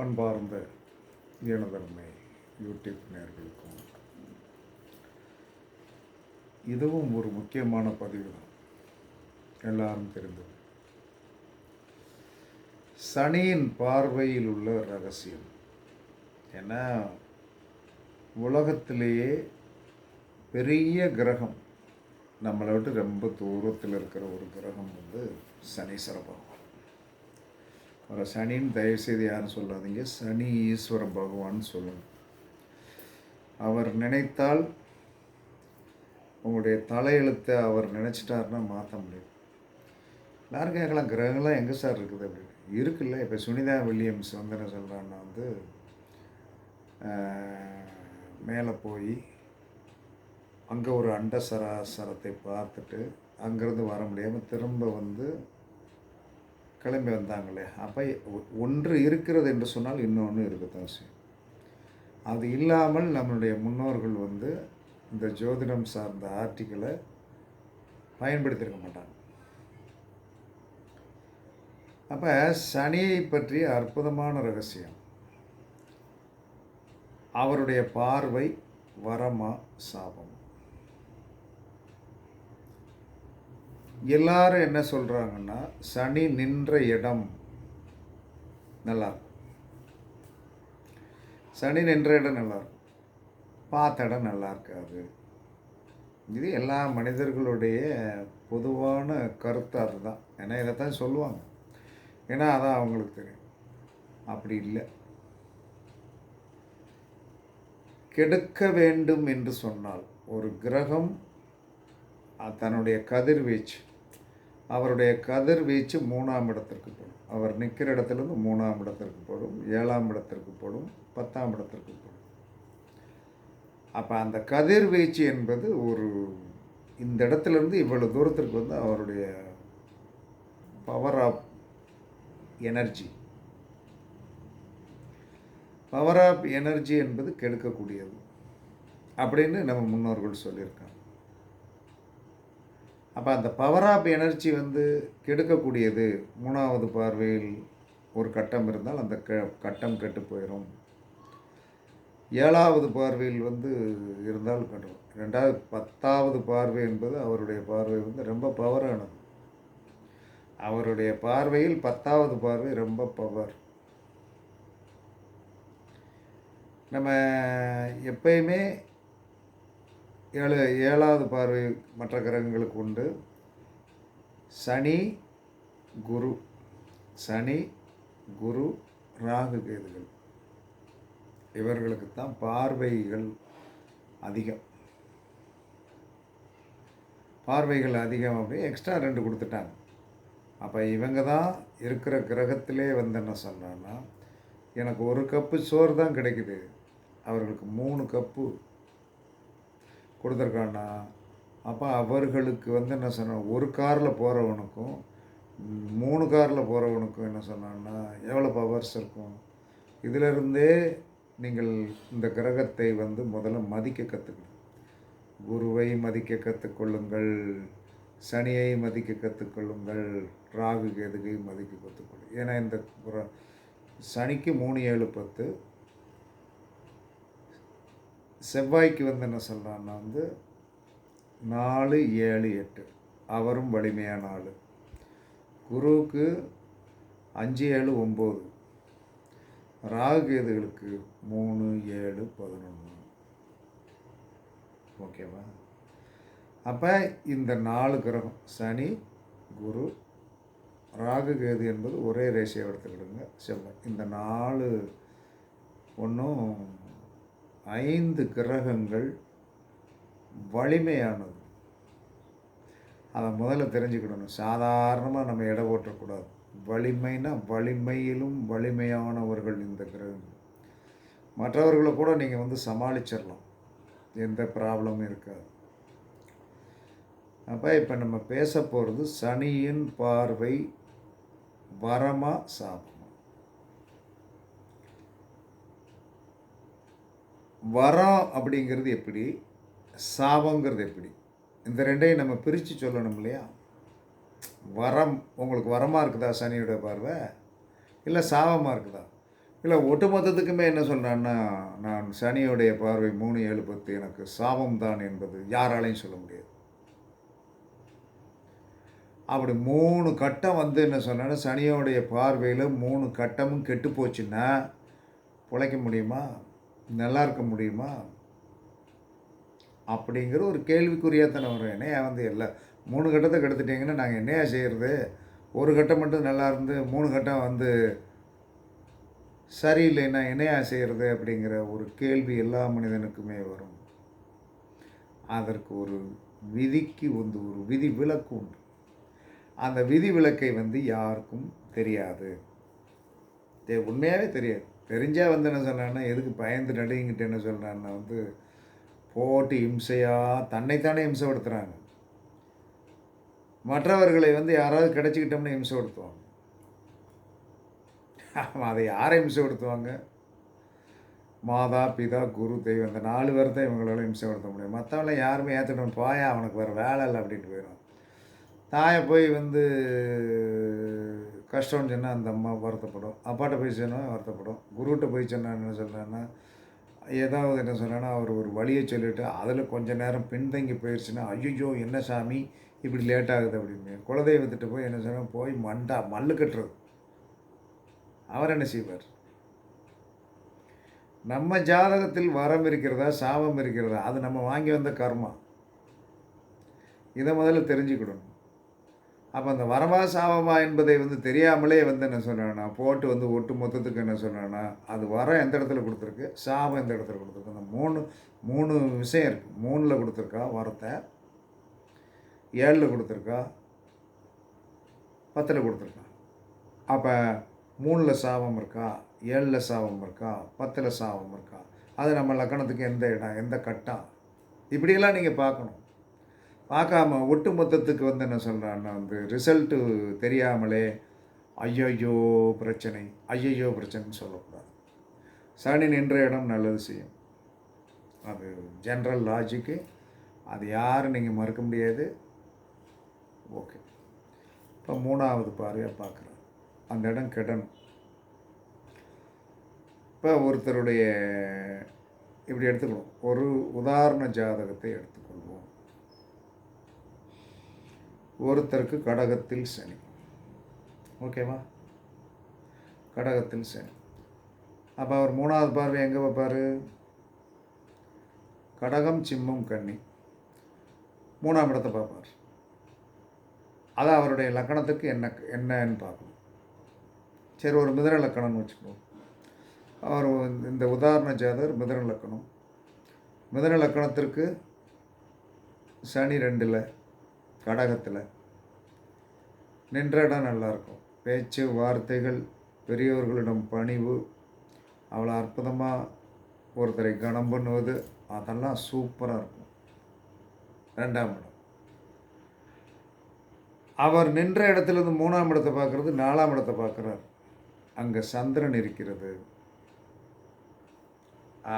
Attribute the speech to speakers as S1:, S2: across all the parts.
S1: அன்பார்ந்த எனதருமை யூடியூப் நேயர்களுக்கும் இதுவும் ஒரு முக்கியமான பதிவு தான். எல்லாரும் தெரிந்தது. சனியின் பார்வையில் உள்ள ரகசியம். ஏன்னா உலகத்திலேயே பெரிய கிரகம், நம்மளை விட்டு ரொம்ப தூரத்தில் இருக்கிற ஒரு கிரகம் சனீஸ்வர பகவான். ஒரு சனின்னு தயவுசெய்து யாரும் சொல்லாதீங்க, சனி ஈஸ்வர பகவான் சொல்லுங்க. அவர் நினைத்தால் உங்களுடைய தலையெழுத்தை அவர் நினச்சிட்டாருன்னா மாற்ற முடியும். எல்லாரும் கேட்கலாம், கிரகங்கள்லாம் எங்கே சார் இருக்குது அப்படின்னு. இருக்குல்ல. இப்போ சுனிதா வில்லியம்ஸ் என்ன சொல்கிறான்னா மேலே போய் அங்கே ஒரு அண்ட சராசரத்தை பார்த்துட்டு அங்கேருந்து வர முடியாமல் திரும்ப கிளம்பி வந்தாங்களே. அப்போ ஒன்று இருக்கிறது என்று சொன்னால் இன்னொன்று இருக்கத்தான் செய்யும். அது இல்லாமல் நம்மளுடைய முன்னோர்கள் இந்த ஜோதிடம் சார்ந்த ஆர்டிக்கலை பயன்படுத்தியிருக்க மாட்டாங்க. அப்போ சனியை பற்றிய அற்புதமான ரகசியம். அவருடைய பார்வை வரமா சாபம். எல்லாரும் என்ன சொல்கிறாங்கன்னா, சனி நின்ற இடம் நல்லாயிருக்கும், சனி நின்ற இடம் நல்லாயிருக்கும், பார்த்த இடம் நல்லா இருக்காது. இது எல்லா மனிதர்களுடைய பொதுவான கருத்து அதுதான். ஏன்னா இதைத்தான் சொல்லுவாங்க. ஏன்னா அதான் அவங்களுக்கு தெரியும். அப்படி இல்லை. கெடுக்க வேண்டும் என்று சொன்னால் ஒரு கிரகம் தன்னுடைய கதிர்வீச்சு, அவருடைய கதிர்வீச்சு 3ஆம் இடத்திற்கு போடும். அவர் நிற்கிற இடத்துலேருந்து 3ஆம் இடத்திற்கு போடும், 7ஆம் இடத்திற்கு போடும், 10ஆம் இடத்திற்கு போடும். அப்போ அந்த கதிர்வீச்சு என்பது இந்த இடத்துலேருந்து இவ்வளோ தூரத்திற்கு அவருடைய power of energy. Power of energy என்பது கெடுக்கக்கூடியது அப்படின்னு நம்ம முன்னோர்கள் சொல்லியிருக்காங்க. அப்போ அந்த பவர் ஆஃப் எனர்ஜி கெடுக்கக்கூடியது. 3வது பார்வையில் ஒரு கட்டம் இருந்தால் அந்த கட்டம் கெட்டு போயிடும். 7வது பார்வையில் இருந்தால் கட்டும். 10வது பார்வை என்பது அவருடைய பார்வை ரொம்ப பவரானது. அவருடைய பார்வையில் 10வது பார்வை ரொம்ப பவர். நம்ம எப்பயுமே 7வது பார்வை மற்ற கிரகங்களுக்கு உண்டு. சனி குரு ராகு கேதுகள், இவர்களுக்குத்தான் பார்வைகள் அதிகம். பார்வைகள் அதிகம் அப்படி எக்ஸ்ட்ரா 2 கொடுத்துட்டாங்க. அப்போ இவங்க தான் இருக்கிற கிரகத்திலே என்ன சொன்னான்னா, எனக்கு 1 கப்பு சோறு தான் கிடைக்குது, அவர்களுக்கு 3 கப்பு கொடுத்துருக்கான்னா, அப்போ அவர்களுக்கு என்ன சொன்னால், 1 காரில் போகிறவனுக்கும் 3 காரில் போகிறவனுக்கும் என்ன சொன்னான்னா எவ்வளோ பவர்ஸ் இருக்கும். இதிலிருந்தே நீங்கள் இந்த கிரகத்தை முதல்ல மதிக்க கற்றுக்கணும். குருவை மதிக்க கற்றுக்கொள்ளுங்கள், சனியை மதிக்க கற்றுக்கொள்ளுங்கள், ராகு கேதுகை மதிக்க கற்றுக்கொள்ளுங்கள். ஏன்னா இந்த சனிக்கு 3 7 10, செவ்வாய்க்கு என்ன சொல்கிறான்னா 4 7 8, அவரும் வலிமையான ஆள். குருவுக்கு 5 7 9, ராகு கேதுகளுக்கு 3 7 11. ஓகேவா? அப்போ இந்த 4 கிரகம் சனி குரு ராகு கேது என்பது ஒரே ரேஷியை எடுத்துக்கிடுங்க. செவ்வாய், இந்த 4 ஒன்றும் 5 கிரகங்கள் வலிமையானது. அதை முதல்ல தெரிஞ்சுக்கிடணும். சாதாரணமாக நம்ம எடை போட்டக்கூடாது. வலிமைனா வலிமையிலும் வலிமையானவர்கள் இந்த கிரகங்கள். மற்றவர்களை கூட நீங்கள் சமாளிச்சிடலாம், எந்த ப்ராப்ளமும் இருக்காது. அப்போ இப்போ நம்ம பேச போகிறது சனியின் பார்வை வரமா சாபமா. வரம் அப்படிங்கிறது எப்படி, சாபங்கிறது எப்படி, இந்த ரெண்டையும் நம்ம பிரித்து சொல்லணும் இல்லையா? வரம் உங்களுக்கு வரமாக இருக்குதா சனியோட பார்வை, இல்லை சாபமாக இருக்குதா? இல்லை ஒட்டுமொத்தத்துக்குமே என்ன சொல்கிறான்னா, நான் சனியோடைய பார்வை 3, 7, 10 எனக்கு சாபம் தான் என்பது யாராலையும் சொல்ல முடியாது. அப்படி 3 கட்டம் வந்து என்ன சொன்னேன்னா, சனியோடைய பார்வையில 3 கட்டமும் கெட்டு போச்சுன்னா, பொழைக்க முடியுமா? நல்லா இருக்க முடியுமா? அப்படிங்கிற ஒரு கேள்விக்குறியா தானே வரும். என்னய்யா வந்து 3 கட்டத்த கெடுத்துட்டீங்கன்னா, நாங்க என்னய்யா செய்றது? 1 கட்டம் மட்டும் நல்லா இருந்து 3 கட்டம் வந்து சரியில்லைன்னா என்னய்யா செய்றது? அப்படிங்கிற ஒரு கேள்வி எல்லா மனிதனுக்குமே வரும். அதற்கு ஒரு விதிக்கு வந்து ஒரு விதிவிலக்கு உண்டு. அந்த விதிவிலக்கை வந்து யாருக்கும் தெரியாது. உண்மையாவே தெரியாது. தெரிஞ்சா வந்து என்ன சொல்றான்னா, எதுக்கு பயந்து நடுங்கிட்டு என்ன சொல்றான்னா வந்து, போட்டு இம்சையா தன்னைத்தானே இம்சப்படுத்துறாங்க. மற்றவர்களை வந்து யாராவது கிடைச்சுக்கிட்டோம்னா இம்சப்படுத்துவாங்க. அதை யாரை இம்சப்படுத்துவாங்க? மாதா, பிதா, குரு, தெய்வம் இந்த 4 பேர தான் இவங்களால இம்சப்படுத்த முடியும். மத்தவன்லாம் யாருமே ஏத்துக்கணும், போயா அவனுக்கு வேற வேலை இல்ல அப்படின்ட்டு போயிரும். தாய போய் வந்து கஷ்டம்னு சொன்னா அந்த அம்மா வருத்தப்படும். அப்பாட்ட போய் சொன்னா வருத்தப்படும். குருட்ட போய் சொன்னா என்ன சொல்றான்னா, ஏதாவது என்ன சொன்னான்னா, அவர் ஒரு வழிய சொல்லிட்டு, அதில கொஞ்ச நேரம் பின்தங்கி போயிருச்சுன்னா, "ஐய்யய்யோ! என்ன சாமி இப்படி லேட் ஆகுது" அப்படிம்பேன். குலதெய்வத்திட்ட போய் என்ன சொன்னா, போய் மல்லு கட்டுறது. அவர் என்ன செய்வார்? நம்ம ஜாதகத்தில் வரம் இருக்கிறதா? சாபம் இருக்கிறதா? அது நம்ம வாங்கி வந்த கர்மா. இத முதல்ல தெரிஞ்சுக்கிடணும். அப்ப அந்த வரமா, சாபமா என்பதை வந்து தெரியாமலே வந்து என்ன சொன்னேன்னா, போட்டு வந்து ஒட்டு மொத்தத்துக்கு என்ன சொன்னேன்னா, அது வரம் எந்த இடத்துல குடுத்துருக்கு? சாபம் எந்த இடத்துல குடுத்துருக்கு? அந்த 3 விஷயம் இருக்கு. 3ல குடுத்துருக்கா வரத்த, 7ல குடுத்துருக்கா, 10ல குடுத்துருக்கா. அப்ப 3ல சாபம் இருக்கா? 7ல சாபம் இருக்கா? 10ல சாபம் இருக்கா? அது நம்ம லக்னத்துக்கு எந்த இடம்? எந்த கட்டம்? இப்படியெல்லாம் நீங்க பார்க்கணும். பார்க்காம ஒட்டு மொத்தத்துக்கு வந்து என்ன சொல்றான்னா வந்து ரிசல்ட்டு தெரியாமலே, ஐய்யய்யோ! பிரச்சனை, ஐய்யய்யோ! பிரச்சனைன்னு சொல்லக்கூடாது. சனி நின்ற இடம் நல்லது செய்யும். அது ஜென்ரல் லாஜிக்கு. அது யாரும் நீங்க மறுக்க முடியாது. ஓகே. இப்போ 3வது பார்வையா பார்க்குறோம். அந்த இடம் கெடணும். இப்போ ஒருத்தருடைய இப்படி எடுத்துக்கணும். ஒரு உதாரண ஜாதகத்தை எடுத்துக்கொள்வோம். ஒருத்தருக்கு கடகத்தில் சனி. ஓகேவா? கடகத்தில் சனி. அப்போ அவர் 3வது பார்வை எங்கே வைப்பார்? கடகம், சிம்மம், கன்னி 3ஆம் இடத்தை பார்ப்பார். அது அவருடைய லக்கணத்துக்கு என்னன்னு பார்க்கணும். சரி, ஒரு மிதுன லக்கணம்னு வச்சுக்குவோம். அவர் இந்த உதாரண ஜாதகர் மிதுன லக்கணம். மிதுன லக்கணத்திற்கு சனி 2ல் கடகத்தில் நின்ற இடம் நல்லாயிருக்கும். பேச்சு, வார்த்தைகள், பெரியோர்களிடம் பணிவு, அவ்வளோ அற்புதமாக ஒருத்தரை கனம் பண்ணுவது, அதெல்லாம் சூப்பராக இருக்கும். 2ஆம் இடம். அவர் நின்ற இடத்துலேருந்து 3ஆம் இடத்தை பார்க்குறது, 4ஆம் இடத்தை பார்க்குறார். அங்கே சந்திரன் இருக்கிறது.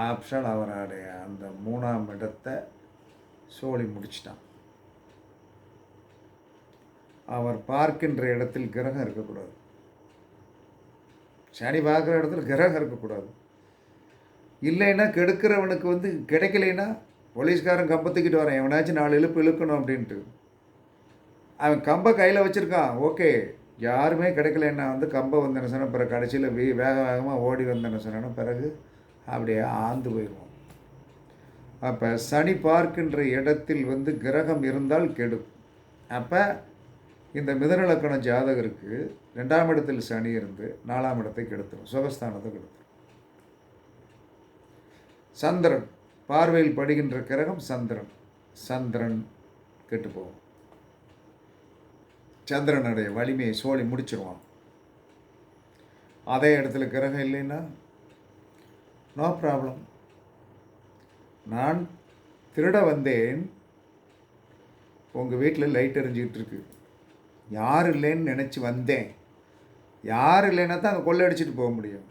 S1: ஆப்ஷன் அவருடைய அந்த 3ஆம் இடத்தை சோழி முடிச்சிட்டான். அவர் பார்க்கின்ற இடத்தில் கிரகம் இருக்கக்கூடாது. சனி பார்க்குற இடத்துல கிரகம் இருக்கக்கூடாது. இல்லைன்னா கெடுக்கிறவனுக்கு வந்து கிடைக்கலைன்னா போலீஸ்காரன் கம்பை தூக்கிட்டு வரான், எவனாச்சும் 4 இழுப்பு இழுக்கணும் அப்படின்ட்டு. அவன் கம்பை கையில் வச்சுருக்கான், ஓகே. யாருமே கிடைக்கலன்னா வந்து கம்பை வந்து என்ன சொன்னால் பிறகு கடைசியில் வேக வேகமாக ஓடி வந்து என்ன சொன்னா பிறகு அப்படியே ஆந்து போயிடுவோம். அப்போ சனி பார்க்கின்ற இடத்தில் வந்து கிரகம் இருந்தால் கெடும். அப்போ இந்த மிதுன லக்கண ஜாதகருக்கு 2ஆம் இடத்தில் சனி இருந்து 4ஆம் இடத்தை கெடுத்துரும், சுகஸ்தானத்தை கெடுத்துரும். சந்திரன் பார்வையில் படுகின்ற கிரகம் சந்திரன். சந்திரன் கெட்டு போகும். சந்திரனுடைய வலிமையை சோழி முடிச்சிருவான். அதே இடத்துல கிரகம் இல்லைன்னா நோ ப்ராப்ளம். நான் திருட வந்தேன், உங்கள் வீட்டில் லைட் எரிஞ்சிக்கிட்டு இருக்கு, யார் இல்லைன்னு நினச்சி வந்தேன், யார் இல்லைன்னா தான் அங்கே கொள்ளையடிச்சிட்டு போக முடியும்.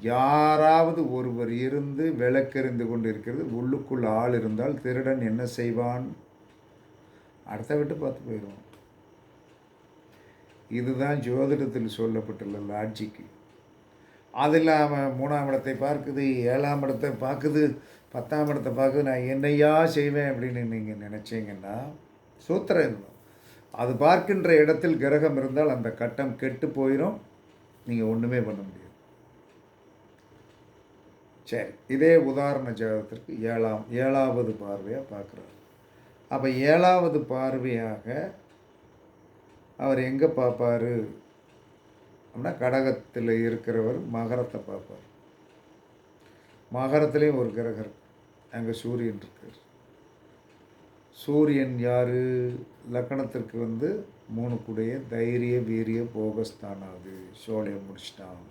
S1: யாராவது ஒருவர் இருந்து விளக்கெறிந்து கொண்டு இருக்கிறது, உள்ளுக்குள் ஆள் இருந்தால் திருடன் என்ன செய்வான்? அடுத்த விட்டு பார்த்து போயிடுவான். இதுதான் ஜோதிடத்தில் சொல்லப்பட்டுள்ள லாஜிக்கு. அது இல்லாமல் 3ஆம் இடத்தை பார்க்குது, 7ஆம் இடத்தை பார்க்குது, 10ஆம் இடத்தை பார்க்குது. நான் என்னையா செய்வேன் அப்படின்னு நீங்கள் நினச்சிங்கன்னா சூத்திரம் இல்லை. அது பார்க்கின்ற இடத்தில் கிரகம் இருந்தால் அந்த கட்டம் கெட்டு போயிடும். நீங்கள் ஒன்றுமே பண்ண முடியாது. சரி, இதே உதாரண ஜாதகத்திற்கு 7வது பார்வையாக பார்க்குறாரு. அப்போ 7வது பார்வையாக அவர் எங்கே பார்ப்பார் அப்படின்னா, கடகத்தில் இருக்கிறவர் மகரத்தை பார்ப்பார். மகரத்துலேயும் ஒரு கிரகம் இருக்கு, அங்கே சூரியன் இருக்கார். சூரியன் யார்? லக்கணத்திற்கு 3 கூடைய தைரிய வீரிய போகஸ்தானாது. சோழியை முடிச்சிட்டான்.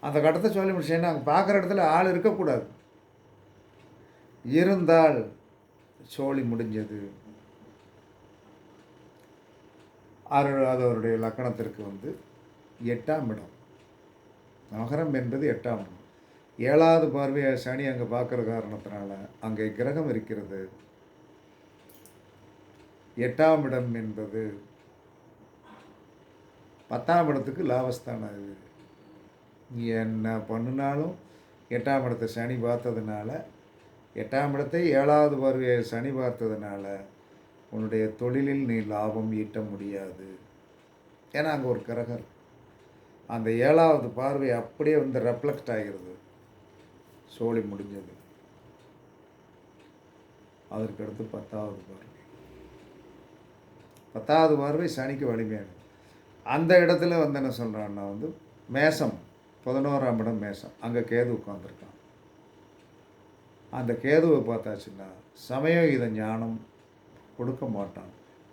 S1: அந்த கட்டத்தை சொல்லி முடிச்சேன்னா அங்கே பார்க்குற இடத்துல ஆள் இருக்கக்கூடாது. இருந்தால் சோழி முடிஞ்சது. அது அவருடைய லக்கணத்திற்கு 8ஆம் இடம். மகரம் என்பது 8ஆம் இடம். 7வது பார்வையை சனி அங்கே பார்க்குற காரணத்தினால அங்கே கிரகம் இருக்கிறது. 8ஆம் இடம் என்பது 10ஆம் இடத்துக்கு லாபஸ்தானம். அது நீ என்ன பண்ணினாலும் 8ஆம் இடத்தை சனி பார்த்ததுனால, 8ஆம் இடத்தை 7வது பார்வையை சனி பார்த்ததுனால உன்னுடைய தொழிலில் நீ லாபம் ஈட்ட முடியாது. ஏன்னா அங்கே ஒரு கிரகம். அந்த 7வது பார்வை அப்படியே ரெஃப்ளெக்ட் ஆகிறது. சோழி முடிஞ்சது. அதற்கடுத்து 10வது பார்வை. 10வது பார்வை சனிக்கு வலிமையானது. அந்த இடத்துல என்ன சொல்கிறான்னா மேசம், 11ஆம் இடம் மேசம். அங்கே கேது உட்காந்துருக்கான். அந்த கேதுவை பார்த்தாச்சுன்னா சமயோகித ஞானம் கொடுக்க மாட்டான்,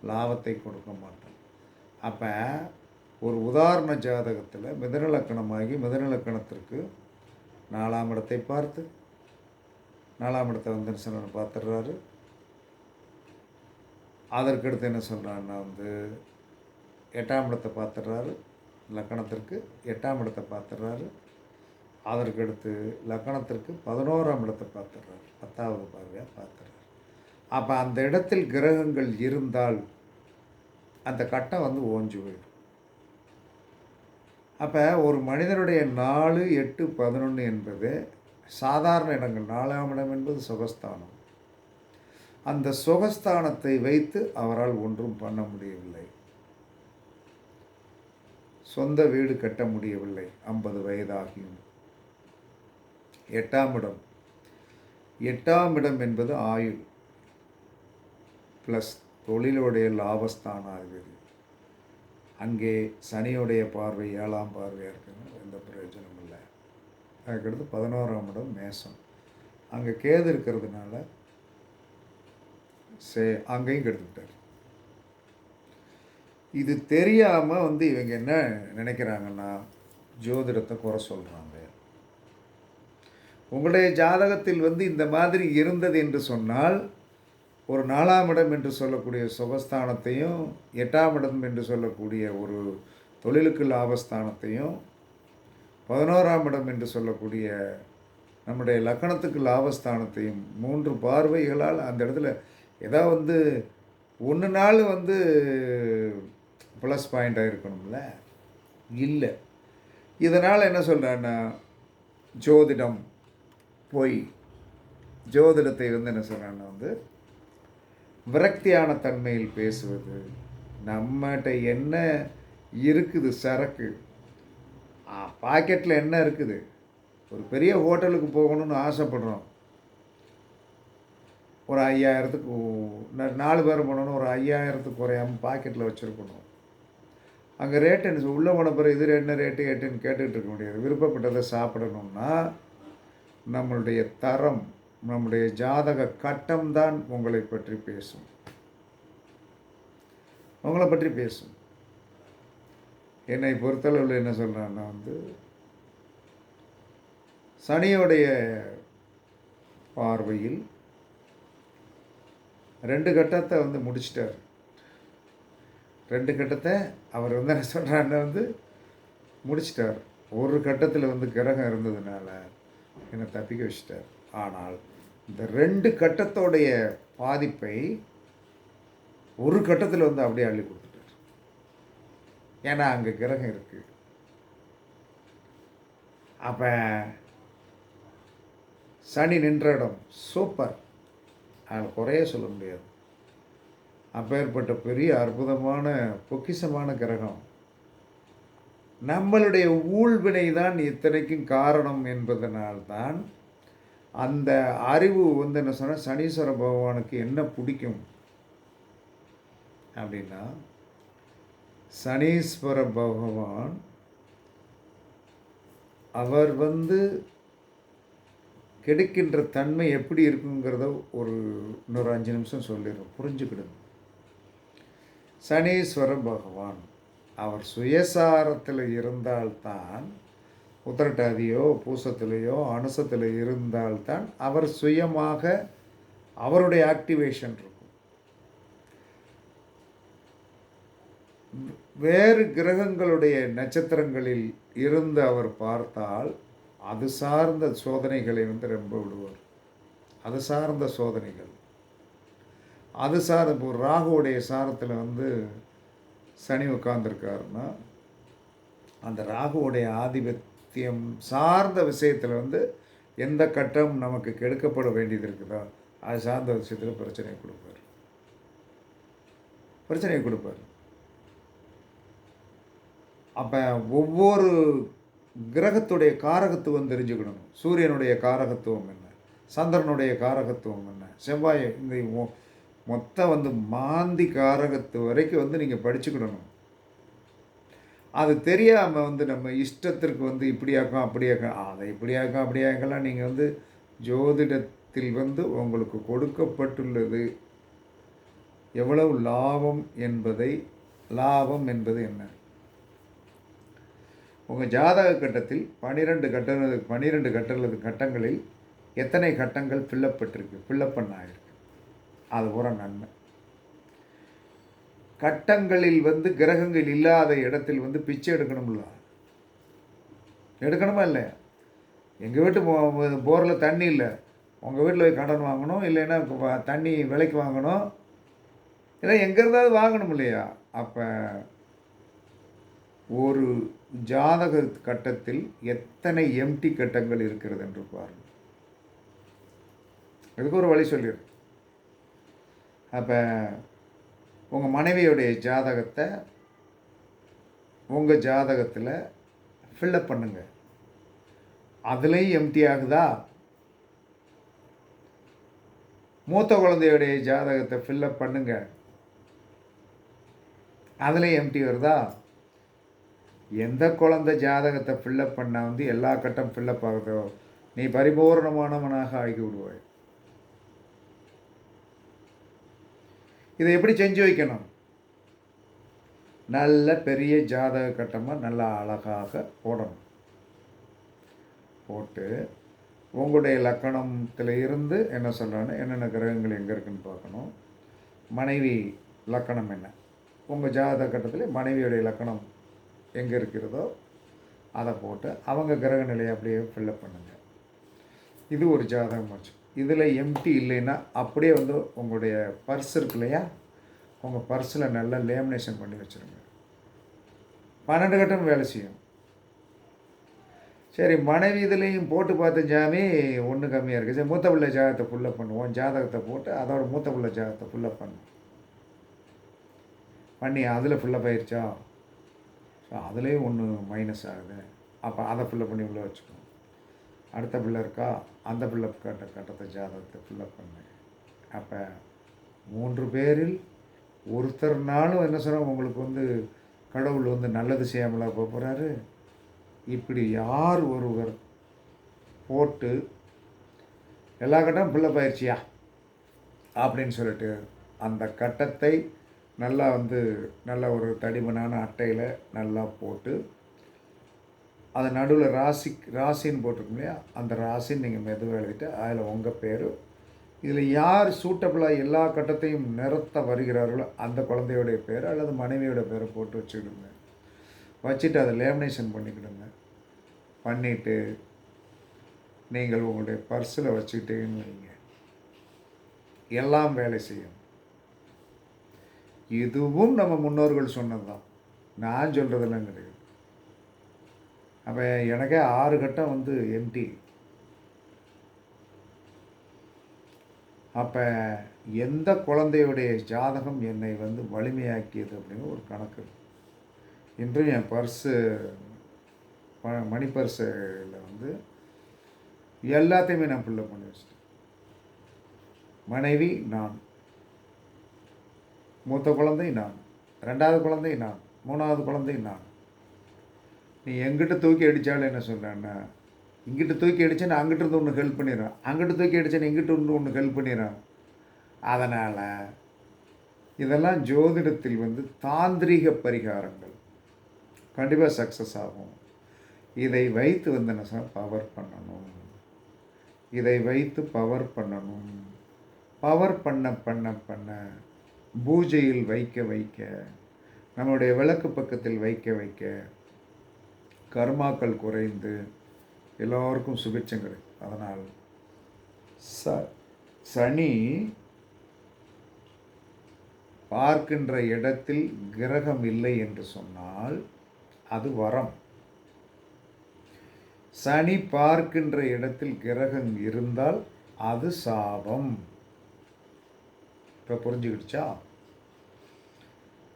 S1: லாபத்தை கொடுக்க மாட்டான். அப்போ ஒரு உதாரண ஜாதகத்தில் மிதுன லக்கணமாகி மிதுன லக்கணத்திற்கு 4ஆம் இடத்தை பார்த்து 4ஆம் இடத்தை சனனை பார்த்துடுறாரு. அதற்கடுத்து என்ன சொல்கிறான்னா 8ஆம் இடத்தை பார்த்துடுறாரு. லக்கணத்திற்கு 8ஆம் இடத்தை பார்த்துடுறாரு. அதற்கடுத்து லக்கணத்திற்கு 11ஆம் இடத்தை பார்த்துடுறாரு. 10வது பார்வையாக பார்த்துடுறாரு. அப்போ அந்த இடத்தில் கிரகங்கள் இருந்தால் அந்த கட்டம் ஓஞ்சு போயிடும். அப்போ ஒரு மனிதனுடைய 4, 8, 11 என்பது சாதாரண இடங்கள். 4ஆம் இடம் என்பது சுகஸ்தானம். அந்த சுகஸ்தானத்தை வைத்து அவரால் ஒன்றும் பண்ண முடியவில்லை. சொந்த வீடு கட்ட முடியவில்லை 50 வயதாகியும். 8ஆம் இடம், 8ஆம் இடம் என்பது ஆயுள் ப்ளஸ் தொழிலுடைய லாபஸ்தானாதிபதி. அங்கே சனியுடைய பார்வை 7ஆம் பார்வையாக இருக்குங்க, எந்த பிரயோஜனம் இல்லை. அதுக்கடுத்து 11ஆம் இடம் மேசம். அங்கே கேது இருக்கிறதுனால அங்கேயும் கெடுத்துக்கிட்டார். இது தெரியாமல் இவங்க என்ன நினைக்கிறாங்கன்னா ஜோதிடத்தை குறை சொல்கிறாங்க. உங்களுடைய ஜாதகத்தில் இந்த மாதிரி இருந்தது என்று சொன்னால் ஒரு 4ஆம் இடம் என்று சொல்லக்கூடிய சுகஸ்தானத்தையும் 8ஆம் இடம் என்று சொல்லக்கூடிய ஒரு தொழிலுக்கு லாபஸ்தானத்தையும் 11ஆம் இடம் என்று சொல்லக்கூடிய நம்முடைய லக்கணத்துக்கு லாபஸ்தானத்தையும் 3 பார்வைகளால் அந்த இடத்துல ஏதாவது ஒன்று நாள் ப்ளஸ் பாயிண்ட்டாக இருக்கணும்ல, இல்லை. இதனால் என்ன சொல்கிறேன்னா ஜோதிடம் பொய். ஜோதிடத்தை என்ன சொல்கிறான்னா விரக்தியான தன்மையில் பேசுவது. நம்மகிட்ட என்ன இருக்குது சரக்கு, பாக்கெட்டில் என்ன இருக்குது. ஒரு பெரிய ஹோட்டலுக்கு போகணும்னு ஆசைப்படுறோம். ஒரு 5000த்துக்கு 4 பேர் போனோன்னு ஒரு 5000த்துக்கு குறையாமல் பாக்கெட்டில் வச்சுருக்கணும். அங்கே ரேட்டு என்ன உள்ளே போன பிறகு இது என்ன ரேட்டு ஏட்டுன்னு கேட்டுக்கிட்டு இருக்க முடியாது. விருப்பப்பட்டதை சாப்பிடணும்னா நம்மளுடைய தரம், நம்முடைய ஜாதக கட்டம்தான் உங்களை பற்றி பேசும். உங்களை பற்றி பேசும். என்னை பொறுத்தளவில் என்ன சொல்கிறான்னா சனியோடைய பார்வையில் 2 கட்டத்தை முடிச்சிட்டார். 2 கட்டத்தை அவர் என்ன சொல்கிறாருன்னா முடிச்சிட்டார். ஒரு கட்டத்தில் கிரகம் இருந்ததுனால என்னை தப்பிக்க வச்சிட்டார். ஆனால் இந்த 2 கட்டத்தோடைய பாதிப்பை ஒரு கட்டத்தில் அப்படியே அள்ளி கொடுத்துட்டார். ஏன்னா அங்கே கிரகம் இருக்குது. அப்போ சனி நின்ற இடம் சூப்பர், அதில் குறைய சொல்ல முடியாது. அப்பேற்பட்ட பெரிய அற்புதமான பொக்கிஷமான கிரகம். நம்மளுடைய ஊழ்வினை தான் இத்தனைக்கும் காரணம் என்பதனால்தான் அந்த அறிவு வந்து என்ன சொன்னால், சனீஸ்வர பகவானுக்கு என்ன பிடிக்கும் அப்படின்னா, சனீஸ்வர பகவான் அவர் வந்து கிடைக்கின்ற தன்மை எப்படி இருக்குங்கிறத இன்னொரு 5 நிமிஷம் சொல்லிடுறோம், புரிஞ்சுக்கிடுங்க. சனீஸ்வர பகவான் அவர் சுயசாரத்தில் இருந்தால்தான், உத்திரட்டாதியோ பூசத்திலேயோ அனுசத்தில் இருந்தால்தான் அவர் சுயமாக அவருடைய ஆக்டிவேஷன் இருக்கும். வேறு கிரகங்களுடைய நட்சத்திரங்களில் இருந்து அவர் பார்த்தால் அது சார்ந்த சோதனைகளை வந்து ரொம்ப விடுவார். அது சார்ந்த சோதனைகள், அது சார்ந்த இப்போ ராகுவுடைய சாரத்தில் வந்து சனி உட்கார்ந்துருக்காருன்னா, அந்த ராகுவுடைய ஆதிபத்தியம் சார்ந்த விஷயத்தில் வந்து எந்த கட்டம் நமக்கு கெடுக்கப்பட வேண்டியது இருக்குதோ அது சார்ந்த விஷயத்தில் பிரச்சனையை கொடுப்பார். அப்போ ஒவ்வொரு கிரகத்துடைய காரகத்துவம் தெரிஞ்சுக்கணும். சூரியனுடைய காரகத்துவம் என்ன, சந்திரனுடைய காரகத்துவம் என்ன, செவ்வாய், இந்த மொத்தம் வந்து மாந்தி காரகத்து வரைக்கும் வந்து நீங்கள் படிச்சுக்கிடணும். அது தெரியாமல் வந்து நம்ம இஷ்டத்திற்கு வந்து இப்படியாக்கும் அப்படியாக்கும், அதை இப்படியாக்கும் அப்படியாக்கலாம். நீங்கள் வந்து ஜோதிடத்தில் வந்து உங்களுக்கு கொடுக்கப்பட்டுள்ளது எவ்வளவு லாபம் என்பது என்ன, உங்கள் ஜாதக கட்டத்தில் 12 கட்டங்களில் எத்தனை கட்டங்கள் ஃபில்லப் பண்ணாயிருக்கு, அது பூரா நன்மை. கட்டங்களில் வந்து கிரகங்கள் இல்லாத இடத்தில் வந்து பிச்சை எடுக்கணுமா இல்லையா? எங்கள் வீட்டு போரில் தண்ணி இல்லை, உங்கள் வீட்டில் போய் கடன் வாங்கணும், இல்லைன்னா தண்ணி விலைக்கு வாங்கணும், இல்லை எங்கே இருந்தாவது வாங்கணும் இல்லையா? அப்போ ஒரு ஜாதக கட்டத்தில் எத்தனை எம்டி கட்டங்கள் இருக்கிறது என்று பாருங்கள். இதுக்கு ஒரு வழி சொல்லிடு. அப்போ உங்கள் மனைவியுடைய ஜாதகத்தை உங்கள் ஜாதகத்தில் ஃபில்லப் பண்ணுங்க. அதுலேயும் எம்டி ஆகுதா? மூத்த குழந்தையுடைய ஜாதகத்தை ஃபில்லப் பண்ணுங்க, அதுலேயும் எம்டி வருதா? எந்த குழந்தை ஜாதகத்தை ஃபில்லப் பண்ணால் வந்து எல்லா கட்டம் ஃபில்லப் ஆகுதோ நீ பரிபூர்ணமானவனாக ஆகி விடுவாய். இதை எப்படி செஞ்சு வைக்கணும்? நல்ல பெரிய ஜாதக கட்டமாக நல்லா அழகாக போடணும். போட்டு உங்களுடைய லக்கணத்தில் இருந்து என்ன சொல்கிறான்னு, என்னென்ன கிரகங்கள் எங்கே இருக்குன்னு பார்க்கணும். மனைவி லக்கணம் என்ன, உங்கள் ஜாதக கட்டத்தில் மனைவியுடைய லக்கணம் எங்கே இருக்கிறதோ அதை போட்டு அவங்க கிரக நிலையை அப்படியே ஃபில்லப் பண்ணுங்கள். இது ஒரு ஜாதகம் ஆச்சு. இதில் எம்டி இல்லைன்னா அப்படியே வந்து உங்களுடைய பர்ஸ் இருக்கு இல்லையா, உங்கள் பர்ஸில் நல்லா லேமினேஷன் பண்ணி வச்சுருங்க. 12 கட்டம் வேலை செய்யும். சரி, மனைவி இதுலேயும் போட்டு பார்த்து ஜாமி ஒன்று கம்மியாக இருக்குது, சரி மூத்த பிள்ளை ஜாதகத்தை ஃபுல்லப் பண்ணுவோம். ஜாதகத்தை போட்டு அதோட மூத்த பிள்ளை ஜாதகத்தை ஃபுல்லப் பண்ணி அதில் ஃபுல்லப் ஆயிடுச்சா, ஸோ அதுலேயும் ஒன்று மைனஸ் ஆகுது, அப்போ அதை ஃபில்லப் பண்ணி உள்ளே வச்சுக்கணும். அடுத்த பிள்ளை இருக்கா, அந்த பிள்ளை கட்டத்தை ஜாதகத்தை ஃபில்லப் பண்ணு. அப்போ 3 பேரில் ஒருத்தர்னாலும் என்ன சொன்னால் உங்களுக்கு வந்து கடவுள் வந்து நல்லது செய்யாமலா போகிறாரு. இப்படி யார் ஒருவர் போட்டு எல்லா கட்டமும் ஃபில்லப் ஆயிடுச்சியா அப்படின்னு சொல்லிட்டு அந்த கட்டத்தை நல்லா வந்து நல்ல ஒரு தடிமனான அட்டையில் நல்லா போட்டு அது நடுவில் ராசின்னு போட்டிருக்கோம் இல்லையா, அந்த ராசின்னு நீங்கள் மெதுவாக எழுதிட்டு அதில் உங்கள் பேர், இதில் யார் சூட்டபிளாக எல்லா கட்டத்தையும் நிறுத்த வருகிறார்களோ அந்த குழந்தையோடைய பேர் அல்லது மனைவியோட பேரை போட்டு வச்சுக்கிடுங்க. வச்சுட்டு அதை லேமினேஷன் பண்ணிக்கிடுங்க. பண்ணிவிட்டு நீங்கள் உங்களுடைய பர்ஸில் வச்சுக்கிட்டேன்னு வைங்க, எல்லாம் வேலை செய்யும். இதுவும் நம்ம முன்னோர்கள் சொன்னது தான், நான் சொல்கிறதெல்லாம் கிடையாது. அப்போ எனக்கே 6 கட்டம் வந்து எம்டி. அப்போ எந்த குழந்தையுடைய ஜாதகம் என்னை வந்து வலிமையாக்கியது அப்படின்னு ஒரு கணக்கு. இன்றும் என் பர்ஸு மணி பர்ஸில் வந்து எல்லாத்தையுமே நான் ஃபில்லப் பண்ணி வச்சிட்டேன். மனைவி நான், மூத்த குழந்தை நான், 2வது குழந்தை நான், 3வது குழந்தை நான். நீ எங்கிட்ட தூக்கி அடித்தாலும் என்ன சொல்கிறேன்னா, இங்கிட்ட தூக்கி அடித்தா நான் அங்கிட்ட இருந்து ஒன்று ஹெல்ப் பண்ணிடுறேன், அங்கிட்ட தூக்கி அடித்தா நான் இங்கிட்ட இருந்து ஒன்று ஹெல்ப் பண்ணிடுறேன். அதனால் இதெல்லாம் ஜோதிடத்தில் வந்து தாந்திரீக பரிகாரங்கள். கண்டிப்பாக சக்ஸஸ் ஆகும். இதை வைத்து வந்து என்ன சார் பவர் பண்ணணும், இதை வைத்து பவர் பண்ணணும். பவர் பண்ண பண்ண பண்ண பூஜையில் வைக்க வைக்க, நம்முடைய விளக்கு பக்கத்தில் வைக்க வைக்க கர்மாக்கள் குறைந்து எல்லோருக்கும் சுபிட்சம் கிடைக்கும். அதனால் சனி பார்க்கின்ற இடத்தில் கிரகம் இல்லை என்று சொன்னால் அது வரம். சனி பார்க்கின்ற இடத்தில் கிரகம் இருந்தால் அது சாபம். இப்போ புரிஞ்சுக்கிடுச்சா?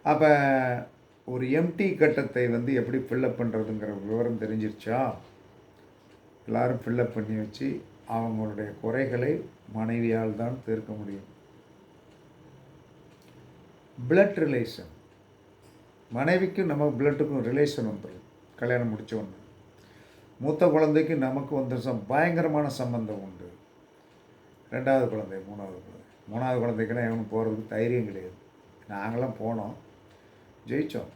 S1: அப்போ ஒரு எம்டி கட்டத்தை வந்து எப்படி ஃபில்லப் பண்ணுறதுங்கிற விவரம் தெரிஞ்சிருச்சா? எல்லோரும் ஃபில்லப் பண்ணி வச்சு அவங்களுடைய குறைகளை மனைவியால் தான் தீர்க்க முடியும். பிளட் ரிலேஷன், மனைவிக்கும் நம்ம பிளட்டுக்கும் ரிலேஷன் வந்துடும். கல்யாணம் முடித்த ஒன்று மூத்த குழந்தைக்கு நமக்கு வந்து பயங்கரமான சம்பந்தம் உண்டு. 2வது குழந்தை, 3வது குழந்தை. 3வது குழந்தைக்கெல்லாம் எவனும் போகிறதுக்கு தைரியம் கிடையாது. நாங்களாம் போனோம், ஜெயித்தோம்.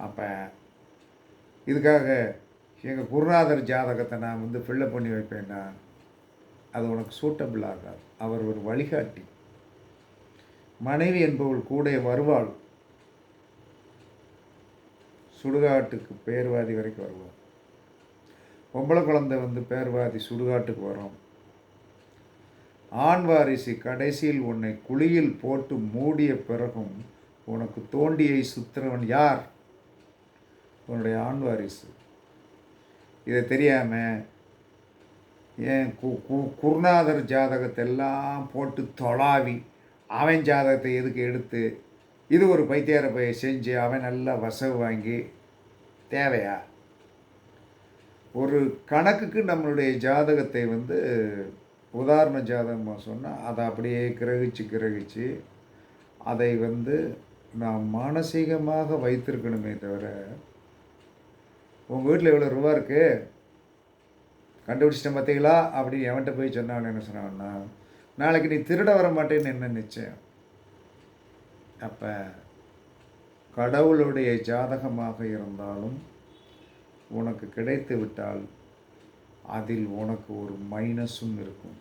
S1: அப்போ இதுக்காக எங்கள் குருநாதர் ஜாதகத்தை நான் வந்து ஃபில்லப் பண்ணி வைப்பேன்னா அது உனக்கு சூட்டபிள் ஆகாது. அவர் ஒரு வழிகாட்டி. மனைவி என்பவள் கூட வருவாள், சுடுகாட்டுக்கு பேர்வாதி வரைக்கும் வருவாள். பொம்பளை குழந்தை வந்து பேர்வாதி சுடுகாட்டுக்கு வரும். ஆண் வாரிசு கடைசியில் உன்னை குழியில் போட்டு மூடிய பிறகும் உனக்கு தோண்டியை சுத்துறவன் யார்? உன்னுடைய ஆண் வாரிசு. இதை தெரியாமல் ஏன் குருநாதர் ஜாதகத்தை எல்லாம் போட்டு தொலாவி அவன் ஜாதகத்தை எதுக்கு எடுத்து இது ஒரு பைத்தியார பைய செஞ்சு அவன் நல்லா வசவு வாங்கி தேவையா? ஒரு கணக்குக்கு நம்மளுடைய ஜாதகத்தை வந்து உதாரண ஜாதகமாக சொன்னால் அதை அப்படியே கிரகிச்சு அதை வந்து நாம் மானசீகமாக வைத்திருக்கணுமே தவிர, உங்கள் வீட்டில் இவ்வளோ ரூபா இருக்குது கண்டுபிடிச்சிட்டேன் பார்த்தீங்களா அப்படின்னு எவன்கிட்ட போய் சொன்னான்னு என்ன சொன்னாங்கன்னா, நாளைக்கு நீ திருட வர மாட்டேன்னு என்ன நிச்சயம்? அப்போ கடவுளுடைய ஜாதகமாக இருந்தாலும் உனக்கு கிடைத்து விட்டால் அதில் உனக்கு ஒரு மைனஸும் இருக்கும்.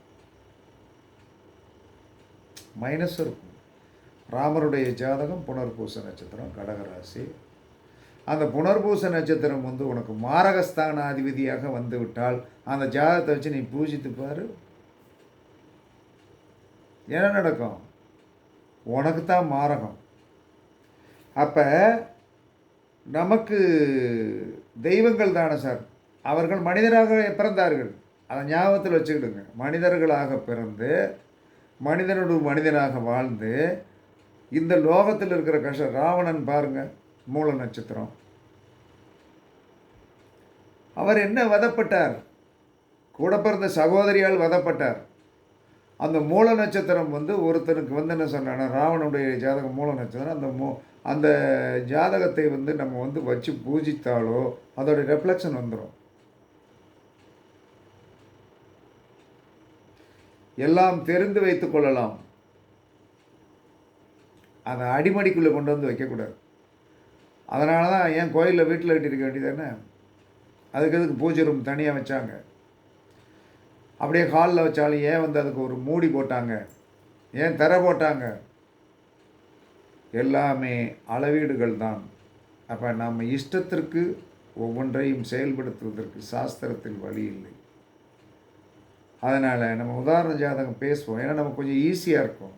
S1: மைனஸும் இருக்கும். ராமருடைய ஜாதகம் புனர்பூச நட்சத்திரம், கடகராசி. அந்த புனர்பூச நட்சத்திரம் வந்து உனக்கு மாரகஸ்தானாதிபதியாக வந்து விட்டால் அந்த ஜாதகத்தை வச்சு நீ பூஜித்து பாரு, என்ன நடக்கும்? உனக்கு தான் மாரகம். அப்போ நமக்கு தெய்வங்கள் தானே சார், அவர்கள் மனிதராக பிறந்தார்கள். அதை ஞாபகத்தில் வச்சுக்கிடுங்க. மனிதர்களாக பிறந்து மனிதனோடு மனிதனாக வாழ்ந்து இந்த லோகத்தில் இருக்கிற கஷ்டம். ராவணன் பாருங்கள், மூல நட்சத்திரம். அவர் என்ன வதப்பட்டார்? கூட பிறந்த சகோதரியால் வதப்பட்டார். அந்த மூல நட்சத்திரம் வந்து ஒருத்தனுக்கு வந்து என்ன சொன்னான்னா, ராவனுடைய ஜாதகம் மூல நட்சத்திரம். அந்த ஜாதகத்தை வந்து நம்ம வந்து வச்சு பூஜித்தாலோ அதோடைய ரெஃப்ளெக்ஷன் வந்துடும். எல்லாம் தெரிந்து வைத்துக் கொள்ளலாம். அதை அடிமடிக்குள்ளே கொண்டு வந்து வைக்கக்கூடாது. அதனால தான் ஏன் கோயிலில் வீட்டில் கட்டியிருக்க வேண்டியதானே? அதுக்கு எதுக்கு பூஜை ரூம் தனியாக வச்சாங்க? அப்படியே ஹாலில் வச்சாலும் ஏன் வந்து அதுக்கு ஒரு மூடி போட்டாங்க? ஏன் திரை போட்டாங்க? எல்லாமே அளவீடுகள் தான். அப்போ நம்ம இஷ்டத்திற்கு ஒவ்வொன்றையும் செயல்படுத்துவதற்கு சாஸ்திரத்தில் வழி இல்லை. அதனால் நம்ம உதாரண ஜாதகம் பேசுவோம், ஏன்னா நமக்கு கொஞ்சம் ஈஸியாக இருக்கும்,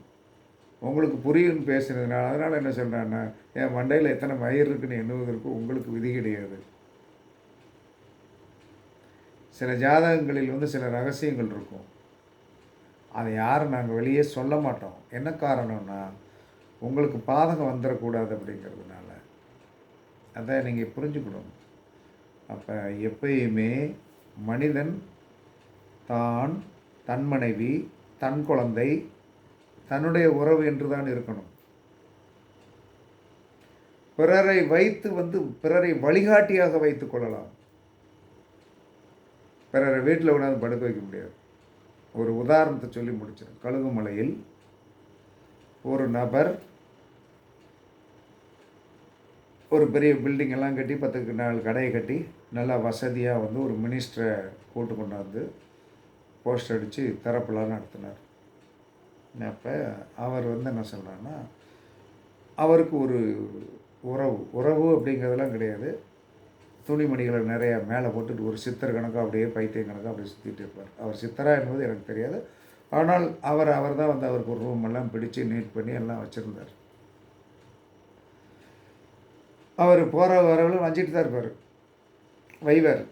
S1: உங்களுக்கு புரியும்னு பேசுனதுனால. அதனால் என்ன சொல்கிறேன்னா, என் மண்டையில் எத்தனை மயிர் இருக்குன்னு எண்ணுவதற்கு உங்களுக்கு விதி கிடையாது. சில ஜாதகங்களில் வந்து சில ரகசியங்கள் இருக்கும். அதை யாரும் நாங்கள் வெளியே சொல்ல மாட்டோம். என்ன காரணம்னா, உங்களுக்கு பாதகம் வந்துடக்கூடாது அப்படிங்கிறதுனால. அதை நீங்கள் புரிஞ்சுக்கணும். அப்போ எப்பயுமே மனிதன் தான், தன் மனைவி, தன் குழந்தை, தன்னுடைய உறவு என்று தான் இருக்கணும். பிறரை வைத்து வந்து பிறரை வழிகாட்டியாக வைத்துக் கொள்ளலாம். பிறரை வீட்டில் கொண்டாந்து படுக்க வைக்க முடியாது. ஒரு உதாரணத்தை சொல்லி முடிச்சிடும். கழுகுமலையில் ஒரு நபர் ஒரு பெரிய பில்டிங் எல்லாம் கட்டி 10 கடையை கட்டி நல்லா வசதியாக வந்து ஒரு மினிஸ்டரை கூட்டு கொண்டாந்து போஸ்ட் அடித்து திறப்புலாம் நடத்தினார். அப்போ அவர் வந்து என்ன சொல்கிறாருன்னா, அவருக்கு ஒரு உறவு அப்படிங்கிறதெல்லாம் கிடையாது. துணிமணிகளை நிறையா மேலே போட்டுட்டு ஒரு சித்தர் கணக்காக அப்படியே பைத்தியம் கணக்காக அப்படியே சுற்றிட்டு இருப்பார். அவர் சித்தரா என்பது எனக்கு தெரியாது. ஆனால் அவர் தான் வந்து அவருக்கு ஒரு ரூம் எல்லாம் பிடிச்சு நீட் பண்ணி எல்லாம் வச்சுருந்தார். அவர் போகிற வரவில் வஞ்சிட்டு தான் இருப்பார், வைவர்.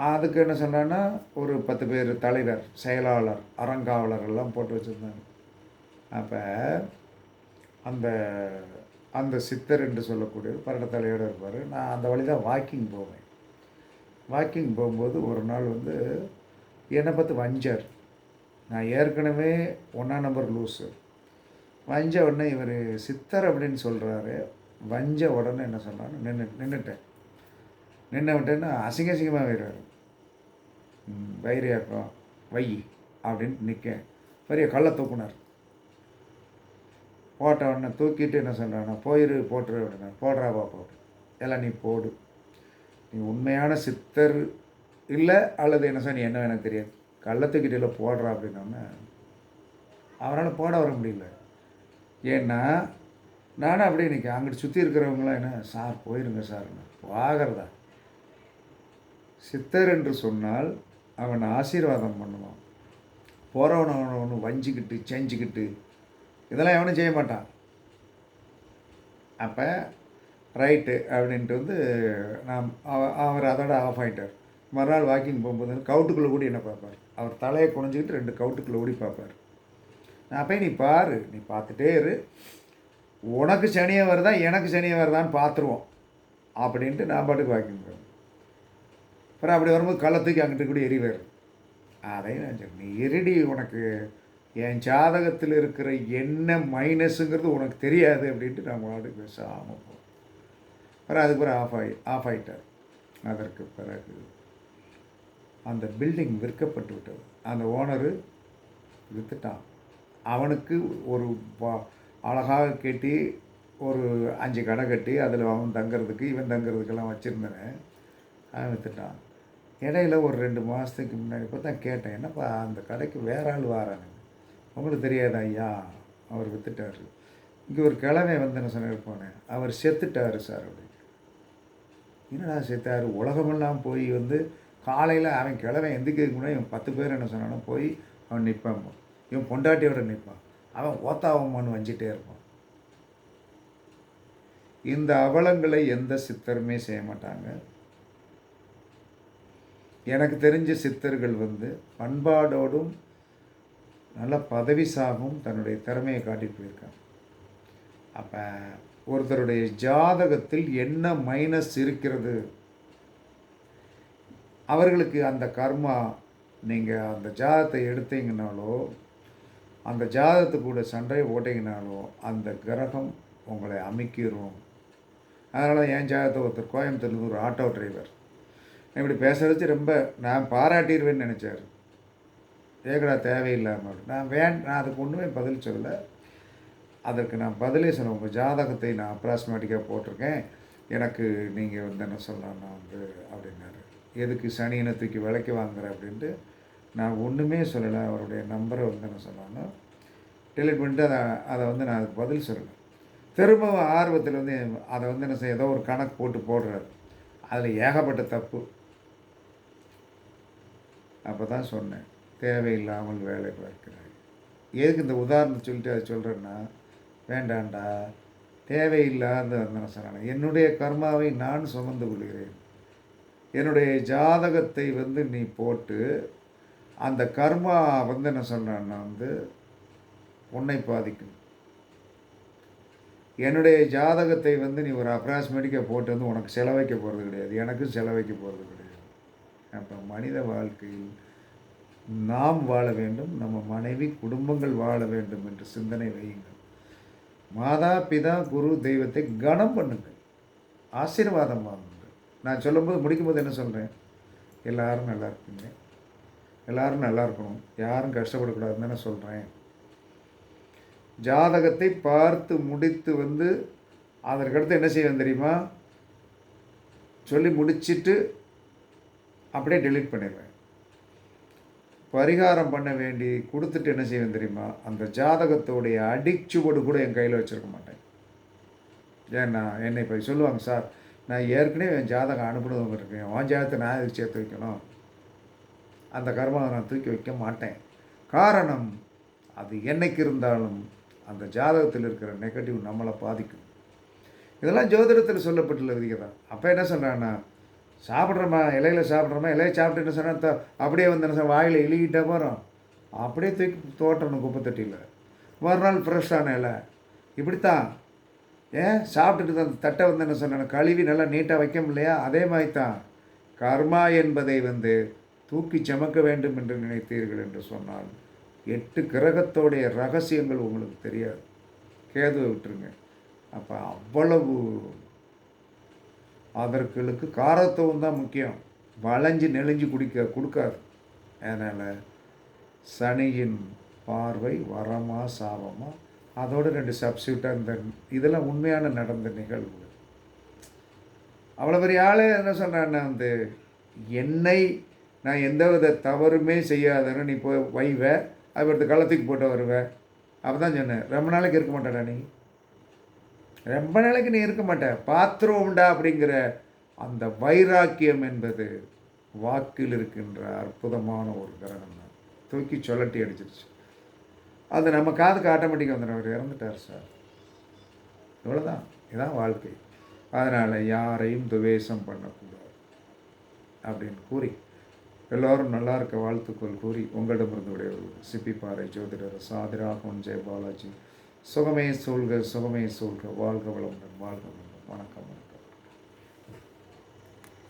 S1: அதுக்கு என்ன சொன்னான்னா, ஒரு 10 பேர் தலைவர், செயலாளர், அறங்காவலர் எல்லாம் போட்டு வச்சுருந்தாங்க. அப்போ அந்த அந்த சித்தர் என்று சொல்லக்கூடிய பரடத்தலையோடு இருப்பார். நான் அந்த வழி தான் வாக்கிங் போவேன். வாக்கிங் போகும்போது ஒரு நாள் வந்து என்னை பார்த்து வஞ்சார். நான் ஏற்கனவே 1ஆம் நம்பர் லூஸு. வஞ்ச உடனே இவர் சித்தர் அப்படின்னு சொல்கிறாரு. வஞ்ச உடனே என்ன சொன்னான்னு நின்றுட்டேன். நின்று விட்டேன்னா அசிங்கமாக வைறாரு. வைரியாக்கம் வை அப்படின்ட்டு நிற்கேன். பெரிய கல்லை தூக்குனார். போட்ட உடனே தூக்கிட்டு என்ன சொல்கிறான்னா, போட்டுரு அப்படின்னா. போடுறாவா போட்டு எல்லாம் நீ போடு. நீ உண்மையான சித்தர் இல்லை அல்லது என்ன சொன்ன, நீ என்ன எனக்கு தெரியாது, கல்லை தூக்கிட்டு இல்லை போடுறா அப்படின்னோடனே அவரால் போட வர முடியல. ஏன்னா நானும் அப்படியே நிற்கேன். அங்கிட்டு சுற்றி இருக்கிறவங்களாம் என்ன, சார் போயிருங்க சார்ண்ணா. ஆகிறதா? சித்தர் என்று சொன்னால் அவன் ஆசீர்வாதம் பண்ணுவான். போகிறவனை ஒன்று வஞ்சிக்கிட்டு செஞ்சுக்கிட்டு இதெல்லாம் எவனும் செய்ய மாட்டான். அப்போ ரைட்டு அப்படின்ட்டு வந்து நான் அவர் அதோட ஆஃப் ஆகிட்டார். மறுநாள் வாக்கிங் போகும்போது கவுட்டுக்குள்ளே கூடி என்ன பார்ப்பார். அவர் தலையை குனிஞ்சிக்கிட்டு 2 கவுட்டுக்குள்ளே ஓடி பார்ப்பார். நான் போய் நீ பாரு, நீ பார்த்துட்டே இரு, உனக்கு சனியாக வருதா எனக்கு சனியாக வருதான்னு பார்த்துருவோம் அப்படின்ட்டு நான் பாட்டுக்கு வாக்கிங் போவேன். அப்புறம் அப்படி வரும்போது கள்ள தூக்கி அங்கிட்டு கூட எரிவார். அதையும் நான் சொன்னேன், நீ எரிடி, உனக்கு என் ஜாதகத்தில் இருக்கிற என்ன மைனஸுங்கிறது உனக்கு தெரியாது அப்படின்ட்டு நான் பாட்டுக்கு பேசாமல் போவேன். அப்புறம் அதுக்கு பிறகு ஆஃப் ஆகிட்டார். அதற்கு பிறகு அந்த பில்டிங் விற்கப்பட்டு விட்டது. அந்த ஓனரு விற்றுட்டான். அவனுக்கு ஒரு அழகாக கட்டி ஒரு 5 கடை கட்டி அதில் அவன் தங்கிறதுக்கு இவன் தங்கிறதுக்கெல்லாம் வச்சுருந்தேன். அவன் விற்றுட்டான். இடையில ஒரு 2 மாதத்துக்கு முன்னாடி பார்த்தா கேட்டேன், என்னப்பா அந்த கடைக்கு வேற ஆள் வாரானுங்க, உங்களுக்கு தெரியாதா ஐயா, அவர் விற்றுட்டார். இங்கே ஒரு கிழமை வந்து என்ன சொன்னார், போனேன், அவர் செத்துட்டார் சார் அப்படின்னு. என்னடா செத்தார்? உலகமெல்லாம் போய் வந்து காலையில் அவன் கிழமை எந்திக்கிறதுக்கு முன்னாடி இவன் 10 பேர் என்ன சொன்னானோ போய் அவன் நிற்பான். இவன் பொண்டாட்டியோட நிற்பான். அவன் ஓத்தாவம்மான்னு வஞ்சிட்டே இருப்பான். இந்த அவலங்களை எந்த சித்தருமே செய்ய மாட்டாங்க. எனக்கு தெரிஞ்ச சித்தர்கள் வந்து பண்பாடோடும் நல்ல பதவி சாகும் தன்னுடைய திறமையை காட்டிட்டு போயிருக்காங்க. அப்போ ஒருத்தருடைய ஜாதகத்தில் என்ன மைனஸ் இருக்கிறது, அவர்களுக்கு அந்த கர்மா, நீங்கள் அந்த ஜாதகத்தை எடுத்தீங்கனாலோ அந்த ஜாதகத்துக்கு கூட சண்டையை போட்டிங்கனாலோ அந்த கிரகம் உங்களை அமைக்கிறோம். அதனால என் ஜாதகத்தை ஒருத்தர் கோயம்புத்தூர்லேருந்து ஒரு ஆட்டோ டிரைவர் இப்படி பேச வச்சு ரொம்ப நான் பாராட்டிடுவேன்னு நினச்சார். ஏகடா தேவையில்லாமல் நான் அதுக்கு ஒன்றுமே பதில் சொல்லலை. அதற்கு நான் பதிலே சொல்ல, உங்கள் ஜாதகத்தை நான் அப்ராக்சிமேட்டிக்காக போட்டிருக்கேன், எனக்கு நீங்கள் வந்து என்ன சொல்லலாம் நான் வந்து அப்படின்னாரு. எதுக்கு சனியனை தூக்கி விலைக்கு வாங்குறேன் அப்படின்ட்டு நான் ஒன்றுமே சொல்லலை. அவருடைய நம்பரை வந்து என்ன சொன்னாலும் டெலிட் பண்ணிட்டு அதை வந்து நான் அதுக்கு பதில் சொல்லலை. திரும்பவும் ஆர்வத்தில் வந்து அதை வந்து என்ன செய்ய ஏதோ ஒரு கணக்கு போட்டு போடுறாரு. அதில் ஏகப்பட்ட தப்பு. அப்போ தான் சொன்னேன், தேவையில்லாமல் வேலை பார்க்கிறாய். எதுக்கு இந்த உதாரணத்தை சொல்லிட்டு அதை சொல்கிறேன்னா, வேண்டாண்டா, தேவையில்லாத சொன்னாங்க, என்னுடைய கர்மாவை நான் சுமந்து கொள்கிறேன். என்னுடைய ஜாதகத்தை நீ போட்டு அந்த கர்மா என்ன சொல்கிறேன்னா உன்னை பாதிக்கும். என்னுடைய ஜாதகத்தை நீ ஒரு அப்ராக்சிமேட்டிக்காக போட்டு உனக்கு செலவைக்க போகிறது கிடையாது, எனக்கும் செலவைக்க போகிறது கிடையாது. அப்போ மனித வாழ்க்கையில் நாம் வாழ வேண்டும், நம்ம மனைவி குடும்பங்கள் வாழ வேண்டும் என்று சிந்தனை வையுங்கள். மாதா பிதா குரு தெய்வத்தை கனம் பண்ணுங்கள், ஆசீர்வாதம் வாங்குங்கள். நான் சொல்லும்போது முடிக்கும்போது என்ன சொல்கிறேன்? எல்லோரும் நல்லா இருப்பீங்க, எல்லோரும் நல்லா இருக்கணும், யாரும் கஷ்டப்படக்கூடாதுன்னு தானே சொல்கிறேன். ஜாதகத்தை பார்த்து முடித்து அதற்கடுத்து என்ன செய்வேன் தெரியுமா? சொல்லி முடிச்சுட்டு அப்படியே டெலீட் பண்ணிடுவேன். பரிகாரம் பண்ண வேண்டி கொடுத்துட்டு என்ன செய்வேன் தெரியுமா? அந்த ஜாதகத்தோடைய அடிச்சுவடு கூட என் கையில் வச்சுருக்க மாட்டேன். ஏன்னா என்னை இப்போ சொல்லுவாங்க, சார் நான் ஏற்கனவே என் ஜாதகம் அனுப்புனவங்க இருக்கேன், உன் ஜாதகத்தை நான் எதுக்கு சேர்த்து வைக்கணும்? அந்த கர்மாவை நான் தூக்கி வைக்க மாட்டேன். காரணம், அது என்னைக்கு இருந்தாலும் அந்த ஜாதகத்தில் இருக்கிற நெகட்டிவ் நம்மளை பாதிக்கும். இதெல்லாம் ஜோதிடத்தில் சொல்லப்பட்டுள்ள விதிகை தான். அப்போ என்ன சொல்கிறான்னா, சாப்பிட்றோமா இலையில் சாப்பிட்றோமா, இலையை சாப்பிட்டு என்ன சொன்னால் அப்படியே என்ன வாயில் இழுகிட்டே போகிறோம், அப்படியே தூக்கி தோட்டணும் குப்பைத்தட்டியில். மறுநாள் ஃப்ரெஷ்ஷான இலை. இப்படித்தான் ஏன் சாப்பிட்டுட்டு அந்த தட்டை என்ன சொன்ன கழுவி நல்லா நீட்டாக வைக்க முடியலையா? அதே மாதிரி தான் கர்மா என்பதை தூக்கி சுமக்க வேண்டும் என்று நினைத்தீர்கள் என்று சொன்னால் 8 கிரகத்தோடைய ரகசியங்கள் உங்களுக்கு தெரியாது. கேதுவை விட்டுருங்க. அப்போ அவ்வளவு அதற்கு காரத்துவம் தான் முக்கியம், வளைஞ்சு நெளிஞ்சு கொடுக்காது. அதனால் சனியின் பார்வை வரமா சாபமா, அதோடு 2 சப்ஸ்டியூட்டாக இந்த இதெல்லாம் உண்மையான நடந்த நிகழ்வு. அவ்வளோ பெரிய ஆளே என்ன சொல்கிறான்னா என்னை நான் எந்த வித தவறுமே செய்யாதன்னு நீ போய் வைவ, அதுக்கு கள்ளத்துக்கு போட்டு வருவேன். அப்போ தான் சொன்னேன், ரொம்ப நாளைக்கு இருக்க மாட்டேடா நீ, ரொம்ப நாளைக்கு நீ இருக்க மாட்டேன், பாத்திரம்டா அப்படிங்கிற அந்த வைராக்கியம் என்பது வாக்கில் இருக்கின்ற அற்புதமான ஒரு கிரகம் தான். தூக்கி சொல்லட்டி அடிச்சிருச்சு. அது நம்ம காதுக்கு ஆட்டோமேட்டிக்காக வந்துடும், அவர் இறந்துட்டார் சார், இவ்வளோதான், இதுதான் வாழ்க்கை. அதனால் யாரையும் துவேஷம் பண்ணக்கூடாது அப்படின்னு கூறி எல்லோரும் நல்லா இருக்க வாழ்த்துக்கள் கூறி உங்களிடமிருந்து விடைபெறுவது சிப்பிப்பாறை ஜோதிடர் சாதிராகவன் ஜெய பாலாஜி. சுகமே சூழ்க, சுகமே சூழ்க, வாழ்க வளமுடன், வாழ்க வளமுடன். வணக்கம்.